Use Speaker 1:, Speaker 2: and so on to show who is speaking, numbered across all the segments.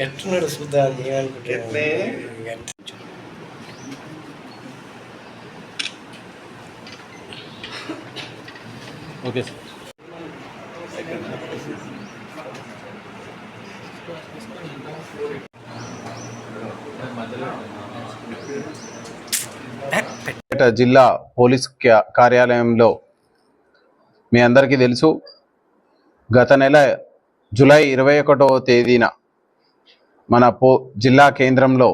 Speaker 1: ఎట్టున్నాడు చూద్దాం ఏమనుకుంటే
Speaker 2: okay sir.
Speaker 3: జిల్లా పోలీస్ కార్యాలయంలో మీ అందరికీ తెలుసు, గత నెల జూలై 21వ తేదీన మన జిల్లా కేంద్రంలో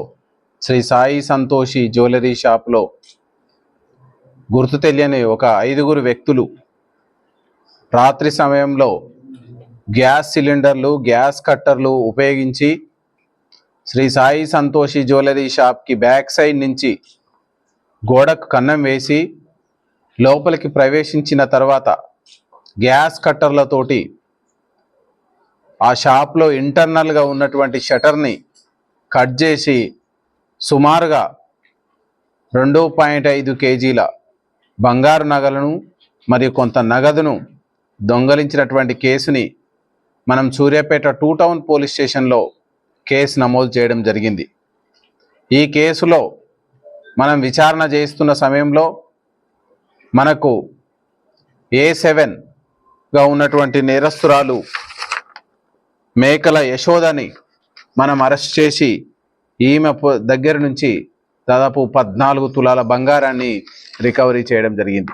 Speaker 3: శ్రీ సాయి సంతోషి జ్యువెలరీ షాప్లో గుర్తు తెలియని ఒక 5గురు వ్యక్తులు రాత్రి సమయంలో గ్యాస్ సిలిండర్లు, గ్యాస్ కట్టర్లు ఉపయోగించి శ్రీ సాయి సంతోషి జ్యువెలరీ షాప్కి బ్యాక్ సైడ్ నుంచి గోడకు కన్నం వేసి లోపలికి ప్రవేశించిన తర్వాత గ్యాస్ కట్టర్లతోటి ఆ షాప్లో ఇంటర్నల్గా ఉన్నటువంటి షటర్ని కట్ చేసి సుమారుగా 2.5 కేజీల బంగారు నగలను మరియు కొంత నగదును దొంగలించినటువంటి కేసుని మనం సూర్యాపేట 2 టౌన్ పోలీస్ స్టేషన్లో కేసు నమోదు చేయడం జరిగింది. ఈ కేసులో మనం విచారణ చేస్తున్న సమయంలో మనకు A7గా ఉన్నటువంటి నేరస్తురాలు మేకల యశోదని మనం అరెస్ట్ చేసి ఈమె దగ్గర నుంచి దాదాపు 14 తులాల బంగారాన్ని రికవరీ చేయడం జరిగింది.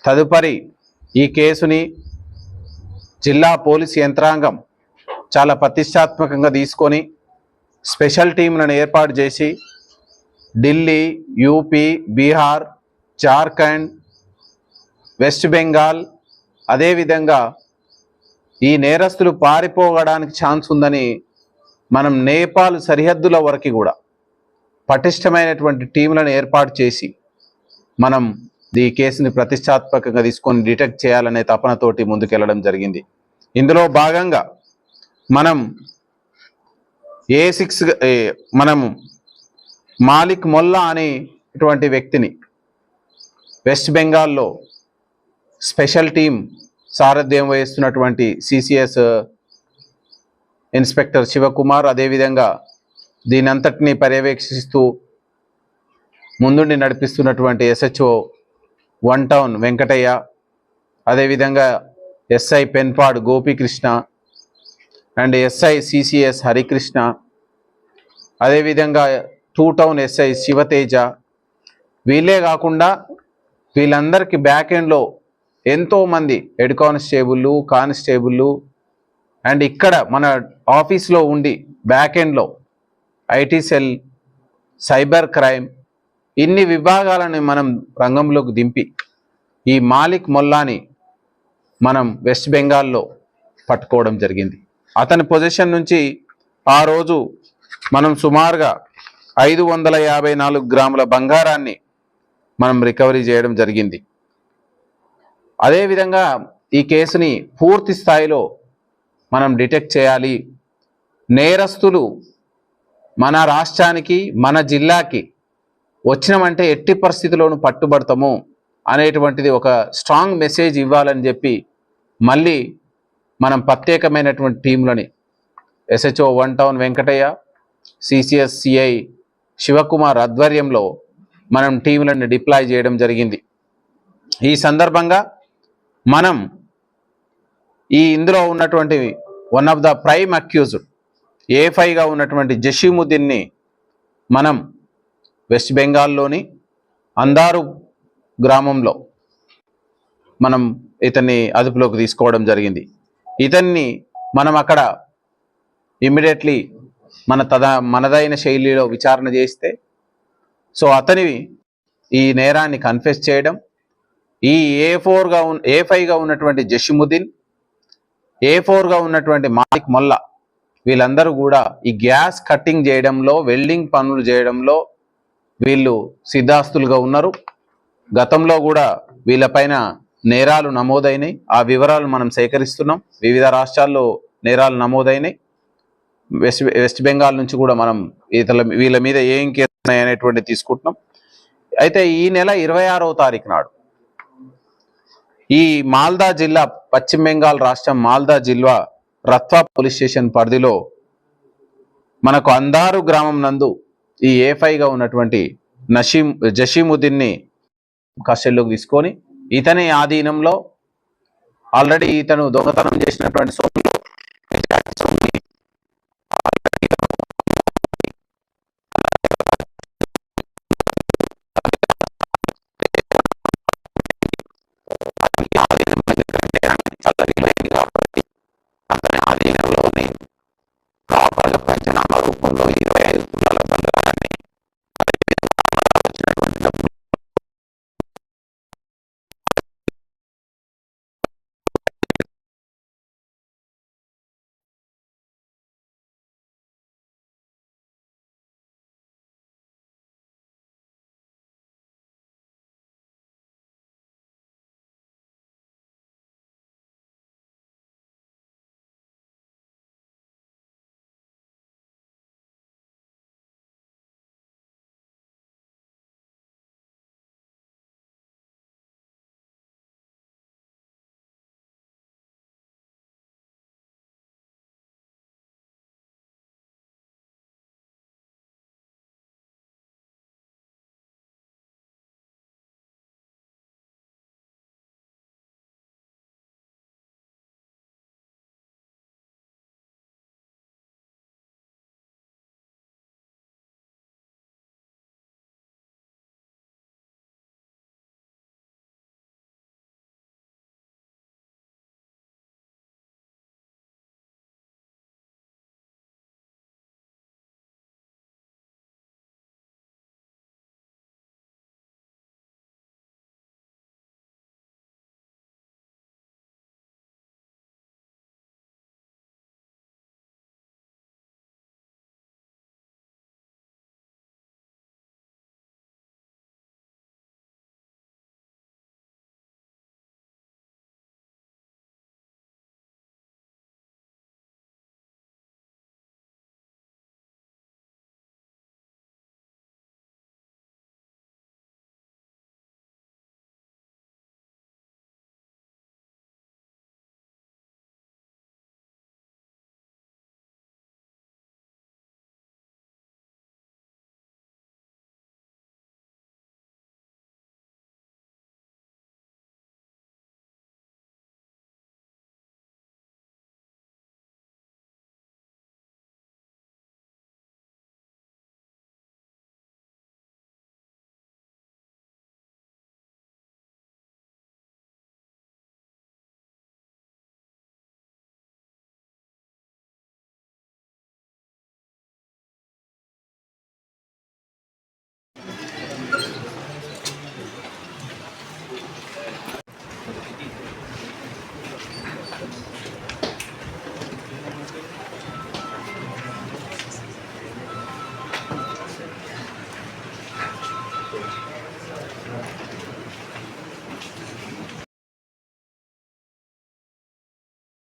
Speaker 3: తదుపరి ఈ కేసుని జిల్లా పోలీస్ యంత్రాంగం చాలా ప్రతిష్టాత్మకంగా తీసుకొని స్పెషల్ టీంలను ఏర్పాటు చేసి ఢిల్లీ, యూపీ, బీహార్, జార్ఖండ్, వెస్ట్ బెంగాల్, అదేవిధంగా ఈ నేరస్తులు పారిపోవడానికి ఛాన్స్ ఉందని మనం నేపాల్ సరిహద్దుల వరకు కూడా పటిష్టమైనటువంటి టీంలను ఏర్పాటు చేసి మనం ఈ కేసుని ప్రతిష్టాత్మకంగా తీసుకొని డిటెక్ట్ చేయాలనే తపనతోటి ముందుకెళ్ళడం జరిగింది. ఇందులో భాగంగా మనం మనం మాలిక్ మొల్లా అనేటువంటి వ్యక్తిని వెస్ట్ బెంగాల్లో స్పెషల్ టీం సారథ్యం వహిస్తున్నటువంటి సిసిఎస్ ఇన్స్పెక్టర్ శివకుమార్, అదేవిధంగా దీనంతటినీ పర్యవేక్షిస్తూ ముందుండి నడిపిస్తున్నటువంటి SHO 1 టౌన్ వెంకటయ్య, అదేవిధంగా SI Penpahad Gopikrishna and SI CCS Harikrishna, అదేవిధంగా 2 టౌన్ SI శివతేజ, వీళ్ళే కాకుండా వీళ్ళందరికీ బ్యాక్ ఎండ్లో ఎంతోమంది హెడ్ కానిస్టేబుళ్ళు, కానిస్టేబుళ్ళు అండ్ ఇక్కడ మన ఆఫీస్లో ఉండి బ్యాక్ ఎండ్లో IT సెల్, సైబర్ క్రైమ్, ఇన్ని విభాగాలను మనం రంగంలోకి దింపి ఈ మాలిక్ మొల్లాని మనం వెస్ట్ బెంగాల్లో పట్టుకోవడం జరిగింది. అతని పొజిషన్ నుంచి ఆ రోజు మనం సుమారుగా 554 గ్రాముల బంగారాన్ని మనం రికవరీ చేయడం జరిగింది. అదేవిధంగా ఈ కేసుని పూర్తి స్థాయిలో మనం డిటెక్ట్ చేయాలి. నేరస్తులు మన రాష్ట్రానికి, మన జిల్లాకి వచ్చినామంటే ఎట్టి పరిస్థితుల్లోనూ పట్టుబడతాము అనేటువంటిది ఒక స్ట్రాంగ్ మెసేజ్ ఇవ్వాలని చెప్పి మళ్ళీ మనం ప్రత్యేకమైనటువంటి టీంలని SHO 1 town Venkataiah, CCS CI Shivakumar ఆధ్వర్యంలో మనం టీంలను డిప్లాయ్ చేయడం జరిగింది. ఈ సందర్భంగా మనం ఇందులో ఉన్నటువంటి one of the prime accused A5గా ఉన్నటువంటి జషీముద్దీన్ని మనం వెస్ట్ బెంగాల్లోని అందారు గ్రామంలో మనం ఇతన్ని అదుపులోకి తీసుకోవడం జరిగింది. ఇతన్ని మనం అక్కడ ఇమ్మీడియట్లీ మనదైన శైలిలో విచారణ చేస్తే సో అతని ఈ నేరాన్ని కన్ఫెస్ చేయడం, ఈ A5గా ఉన్నటువంటి జషీముద్దీన్, A4గా ఉన్నటువంటి మాలిక్ మొల్లా, వీళ్ళందరూ కూడా ఈ గ్యాస్ కట్టింగ్ చేయడంలో, వెల్డింగ్ పనులు చేయడంలో వీళ్ళు సిద్ధాస్తులుగా ఉన్నారు. గతంలో కూడా వీళ్ళపైన నేరాలు నమోదైనాయి. ఆ వివరాలు మనం సేకరిస్తున్నాం. వివిధ రాష్ట్రాల్లో నేరాలు నమోదైనాయి. వెస్ట్ బెంగాల్ నుంచి కూడా మనం వీళ్ళ మీద ఏం కేసులు ఉన్నాయనేటువంటి తీసుకుంటున్నాం. అయితే ఈ నెల 26వ తారీఖు నాడు ఈ మాల్దా జిల్లా, పశ్చిమ బెంగాల్ రాష్ట్రం మాల్దా జిల్లా రత్వా పోలీస్ స్టేషన్ పరిధిలో మనకు అందారు గ్రామం నందు ఈ A5గా ఉన్నటువంటి జషీముద్దీన్ని కస్టడీలోకి తీసుకొని ఇతని ఆధీనంలో ఆల్రెడీ ఇతను దొంగతనం చేసినటువంటి సొమ్ములో అతని ఆధీనంలోని ప్రాపర్గా పంచనామా రూపంలో